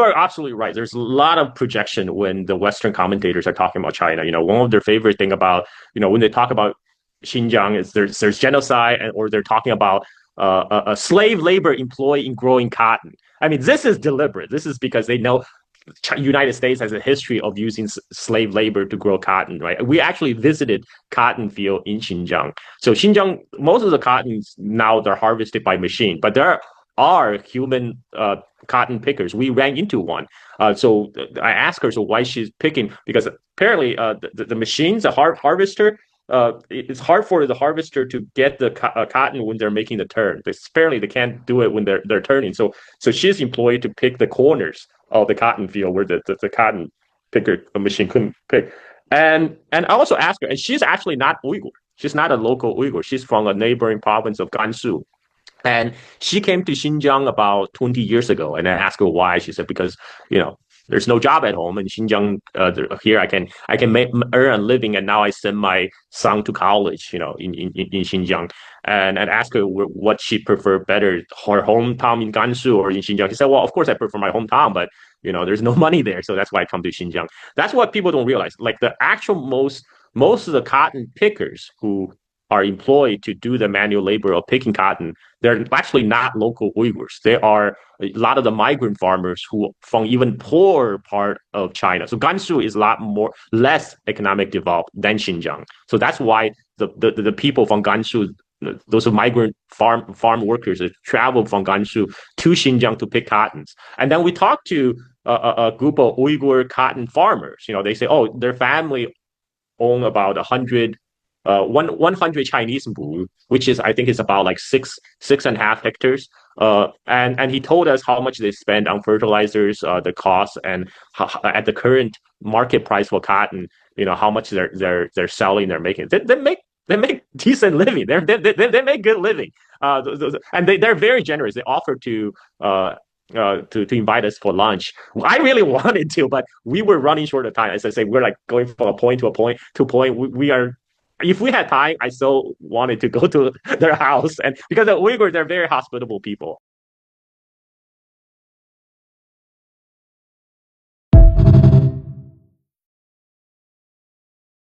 are absolutely right. There's a lot of projection when the Western commentators are talking about China. One of their favorite thing about, when they talk about Xinjiang is there's genocide, or they're talking about a slave labor employed in growing cotton. I mean, this is deliberate. This is because they know United States has a history of using slave labor to grow cotton, right? We actually visited cotton field in Xinjiang. So Xinjiang, most of the cottons now they're harvested by machine, but there are human cotton pickers. We ran into one. So I asked her, so why she's picking, because apparently the machines, the harvester, it's hard for the harvester to get the cotton when they're making the turn. Apparently they can't do it when they're turning. So she's employed to pick the corners of the cotton field where the cotton picker machine couldn't pick. And I also asked her, and she's actually not Uyghur. She's not a local Uyghur. She's from a neighboring province of Gansu. And she came to Xinjiang about 20 years ago, and I asked her why. She said because there's no job at home in Xinjiang. Here I can earn a living, and now I send my son to college. In Xinjiang, and ask her what she preferred better, her hometown in Gansu or in Xinjiang. She said, well, of course I prefer my hometown, but there's no money there, so that's why I come to Xinjiang. That's what people don't realize. Like the actual most of the cotton pickers who are employed to do the manual labor of picking cotton, they're actually not local Uyghurs. They are a lot of the migrant farmers who from even poorer part of China. So Gansu is a lot less economic developed than Xinjiang. So that's why the people from Gansu, those migrant farm workers that travel from Gansu to Xinjiang to pick cottons. And then we talked to a group of Uyghur cotton farmers. They say, oh, their family own about 100 Chinese mu, which is I think is about like six and a half hectares. And he told us how much they spend on fertilizers, the cost, and at the current market price for cotton, how much they're selling, they're making. They make decent living. They make good living. And they're very generous. They offer to invite us for lunch. I really wanted to, but we were running short of time. As I say, we're like going from a point to a point to a point. We are, if we had time, I so wanted to go to their house, and because the Uyghurs, they're very hospitable people.